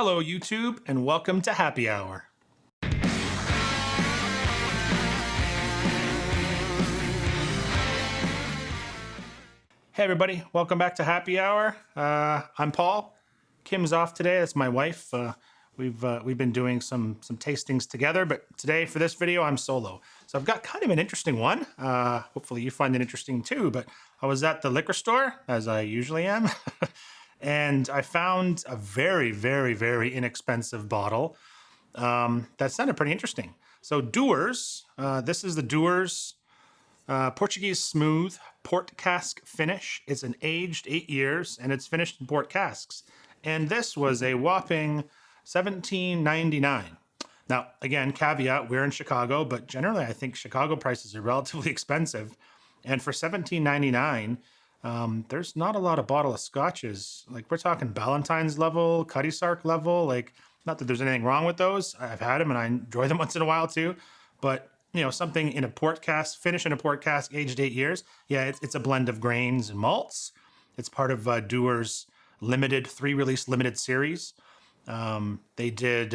Hello YouTube and welcome to Happy Hour. Hey everybody, welcome back to Happy Hour. I'm Paul. Kim's off today, that's my wife. We've been doing some tastings together, but today for this video I'm solo. So I've got kind of an interesting one. Hopefully you find it interesting too, but I was at the liquor store, as I usually am, and I found a very, very, very inexpensive bottle that sounded pretty interesting. So Dewars, this is the Dewars Portuguese Smooth Port Cask Finish. It's an aged 8 years and it's finished in port casks. And this was a whopping $17.99. Now, again, caveat, we're in Chicago, but generally I think Chicago prices are relatively expensive. And for $17.99, there's not a lot of bottle of scotches. Like we're talking Ballantine's level, Cutty Sark level. Like, not that there's anything wrong with those. I've had them and I enjoy them once in a while too. But you know, something in a port cask, finished in a port cask, aged 8 years. Yeah, it's a blend of grains and malts. It's part of Dewar's limited 3-release limited series. They did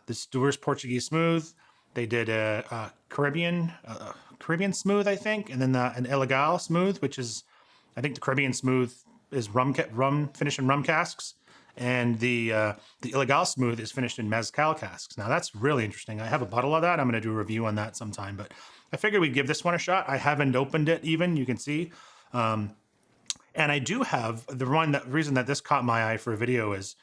this Dewars Portuguese Smooth. They did a Caribbean Smooth, I think, and then an Ilegal Smooth, which is, I think the Caribbean Smooth is rum finished in rum casks, and the Ilegal Smooth is finished in mezcal casks. Now that's really interesting. I have a bottle of that. I'm going to do a review on that sometime, but I figured we'd give this one a shot. I haven't opened it even, you can see. And I do have the reason that this caught my eye for a video is,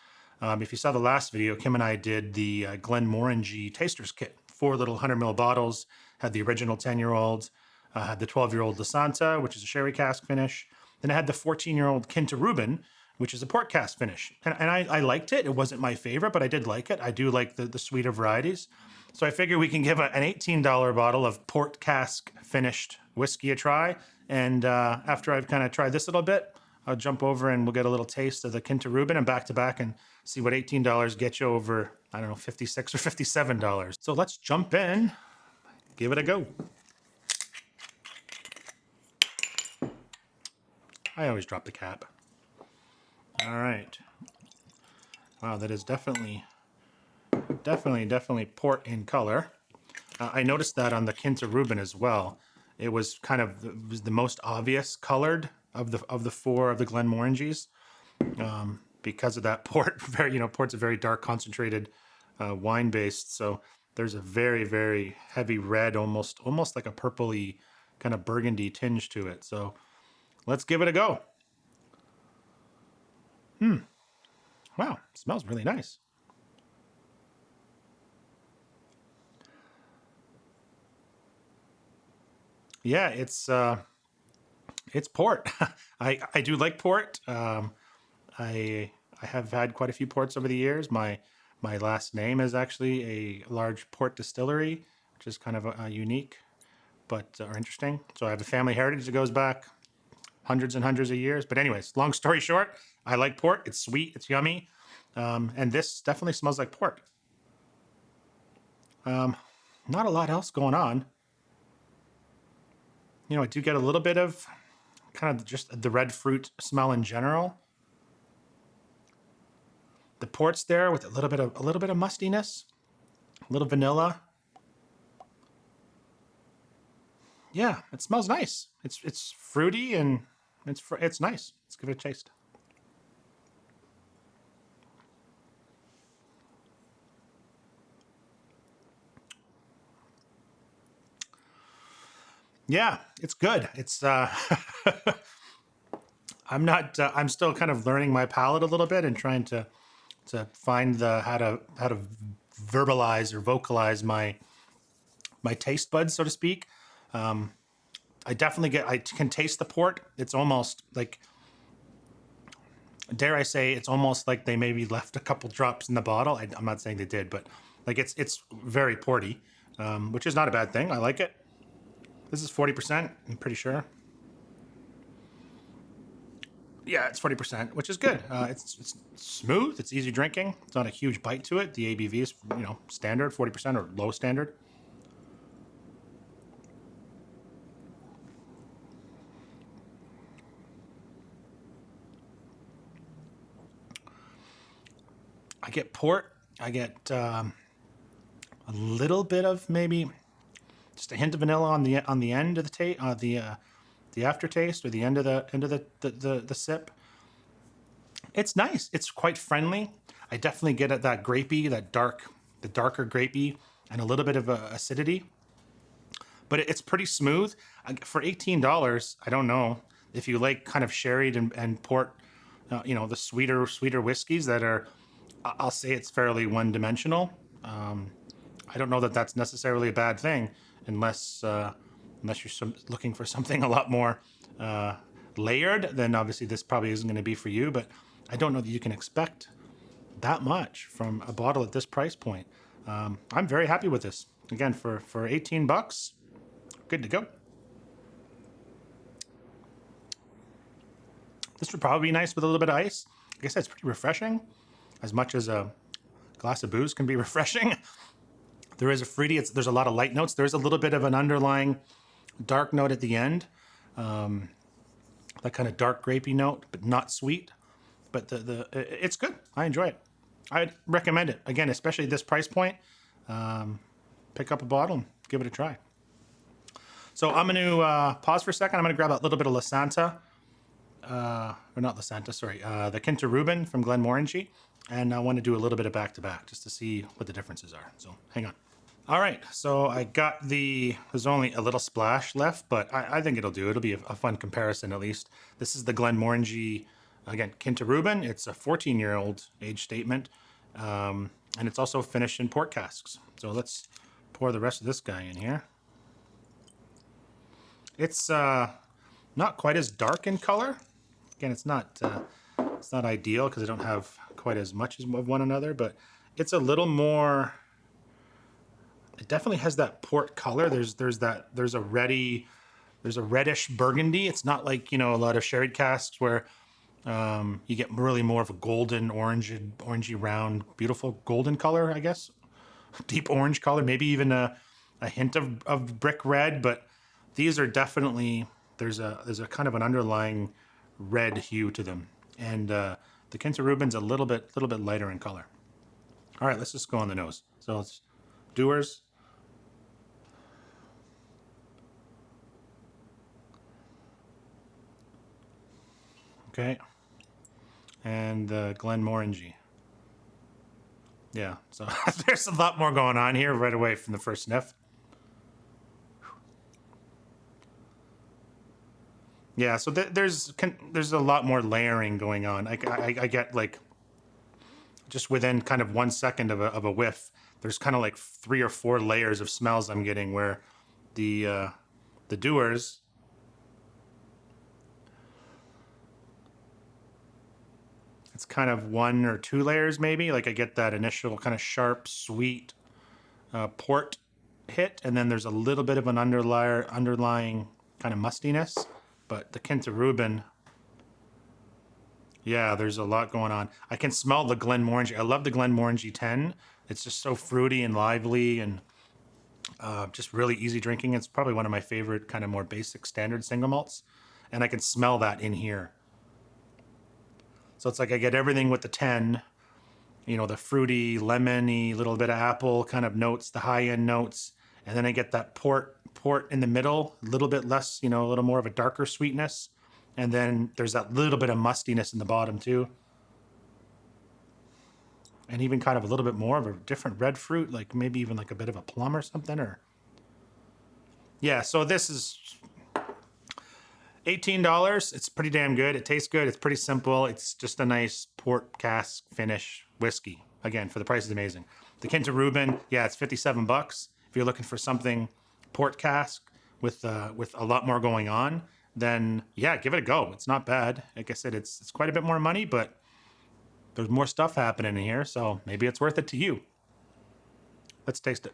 if you saw the last video, Kim and I did the Glenmorangie Tasters Kit. 4 little 100ml bottles, had the original 10-year-old, had the 12-year-old La Santa, which is a sherry cask finish. Then I had the 14-year-old Quinta Ruban, which is a port cask finish. And I liked it. It wasn't my favorite, but I did like it. I do like the sweeter varieties. So I figure we can give an $18 bottle of port cask finished whiskey a try. And after I've kind of tried this a little bit, I'll jump over and we'll get a little taste of the Quinta Ruban and back to back and see what $18 gets you over, I don't know, $56 or $57. So let's jump in, give it a go. I always drop the cap. All right. Wow, that is definitely port in color. I noticed that on the Quinta Ruban as well. It was kind of the most obvious colored of the 4 of the Glenmorangies, because of that port. Port's a very dark, concentrated wine based. So there's a very, very heavy red, almost like a purpley kind of burgundy tinge to it. So let's give it a go. Wow, it smells really nice. Yeah, it's port. I do like port. I have had quite a few ports over the years. My last name is actually a large port distillery, which is kind of unique, but or interesting. So I have a family heritage that goes back hundreds and hundreds of years. But anyways, long story short, I like port. It's sweet, it's yummy, and this definitely smells like port. Not a lot else going on. You know, I do get a little bit of kind of just the red fruit smell in general. The port's there with a little bit of mustiness, a little vanilla. Yeah, it smells nice. It's fruity and it's nice. Let's give it a taste. Yeah, it's good. It's I'm still kind of learning my palate a little bit and trying to find how to verbalize or vocalize my taste buds, so to speak. I can taste the port. It's almost like, dare I say, it's almost like they maybe left a couple drops in the bottle. I'm not saying they did, but like it's very porty, which is not a bad thing. I like it. This is 40%, I'm pretty sure. Yeah, it's 40%, which is good. It's smooth. It's easy drinking. It's not a huge bite to it. The ABV is, standard 40% or low standard. I get port. I get a little bit of maybe just a hint of vanilla on the end of the aftertaste, or the end of the sip. It's nice. It's quite friendly. I definitely get at that grapey, the darker grapey, and a little bit of acidity. But it's pretty smooth for $18. I don't know if you like kind of sherried and port, the sweeter whiskeys that are. I'll say it's fairly one-dimensional. I don't know that that's necessarily a bad thing, unless you're looking for something a lot more layered. Then obviously this probably isn't going to be for you. But I don't know that you can expect that much from a bottle at this price point. I'm very happy with this. Again, for $18, good to go. This would probably be nice with a little bit of ice. Like I said, it's pretty refreshing, as much as a glass of booze can be refreshing. There is a fruity. There's a lot of light notes. There's a little bit of an underlying dark note at the end, that kind of dark grapey note, but not sweet. But it's good. I enjoy it. I'd recommend it again, especially at this price point. Pick up a bottle and give it a try. So I'm going to pause for a second. I'm going to grab a little bit of La Santa, or not La Santa, sorry, the Quinta Ruban from Glenmorangie, and I want to do a little bit of back-to-back just to see what the differences are. So hang on. All right, so I got there's only a little splash left, but I think it'll do. It'll be a fun comparison at least. This is the Glenmorangie, again, Quinta Ruban. It's a 14-year-old age statement, and it's also finished in port casks. So let's pour the rest of this guy in here. It's not quite as dark in color. Again, it's not ideal because I don't have quite as much of one another, but it's a little more. It definitely has that port color. There's a reddish burgundy. It's not like a lot of sherry casks where you get really more of a golden orangey round, beautiful golden color, I guess, deep orange color, maybe even a hint of brick red, but these are definitely, there's a kind of an underlying red hue to them, and the Quinta Ruban's a little bit lighter in color. All right, let's just go on the nose. So it's Dewars. Okay, and Glenmorangie. Yeah, so there's a lot more going on here right away from the first sniff. Yeah, so there's a lot more layering going on. I get like just within kind of 1 second of a whiff, there's kind of like 3 or 4 layers of smells I'm getting, where the Dewars, it's kind of 1 or 2 layers maybe. Like I get that initial kind of sharp, sweet port hit, and then there's a little bit of an underlying kind of mustiness. But the Quinta Ruban, yeah, there's a lot going on. I can smell the Glenmorangie. I love the Glenmorangie 10. It's just so fruity and lively, and just really easy drinking. It's probably one of my favorite kind of more basic standard single malts, and I can smell that in here. So it's like I get everything with the 10, the fruity, lemony, little bit of apple kind of notes, the high-end notes, and then I get that port in the middle, a little bit less, a little more of a darker sweetness, and then there's that little bit of mustiness in the bottom too, and even kind of a little bit more of a different red fruit, like maybe even like a bit of a plum or something. Or yeah, so this is $18. It's pretty damn good. It tastes good. It's pretty simple. It's just a nice port cask finish whiskey. Again, for the price is amazing. The Quinta Ruban, yeah, it's $57. If you're looking for something port cask with a lot more going on, then yeah, give it a go. It's not bad. Like I said, it's quite a bit more money, but there's more stuff happening in here, so maybe it's worth it to you. Let's taste it.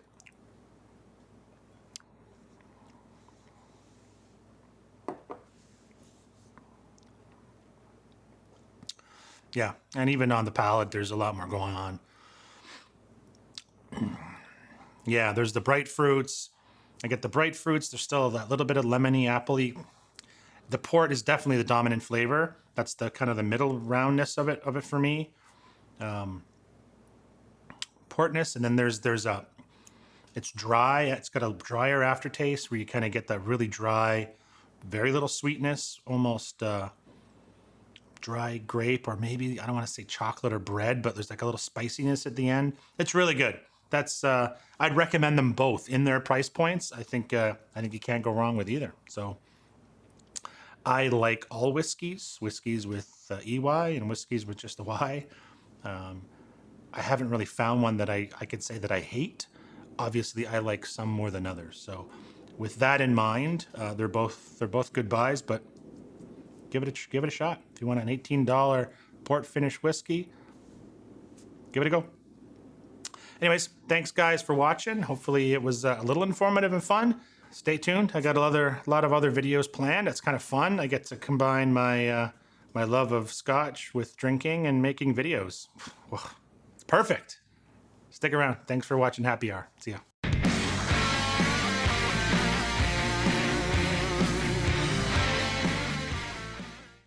Yeah, and even on the palate, there's a lot more going on. Yeah, there's the bright fruits. I get the bright fruits. There's still that little bit of lemony, appley. The port is definitely the dominant flavor. That's the kind of the middle roundness of it for me. portness, and then there's a, it's dry. It's got a drier aftertaste where you kind of get that really dry, very little sweetness, almost dry grape, or maybe I don't want to say chocolate or bread, but there's like a little spiciness at the end. It's really good. That's I'd recommend them both in their price points. I think you can't go wrong with either. So I like all whiskeys with EY and whiskeys with just a Y. I haven't really found one that I could say that I hate. Obviously, I like some more than others. So with that in mind, they're both good buys, but give it a shot. If you want an $18 port finish whiskey, give it a go. Anyways, thanks guys for watching. Hopefully it was a little informative and fun. Stay tuned. I got a lot of other videos planned. It's kind of fun. I get to combine my my love of scotch with drinking and making videos. It's perfect. Stick around. Thanks for watching Happy Hour. See ya.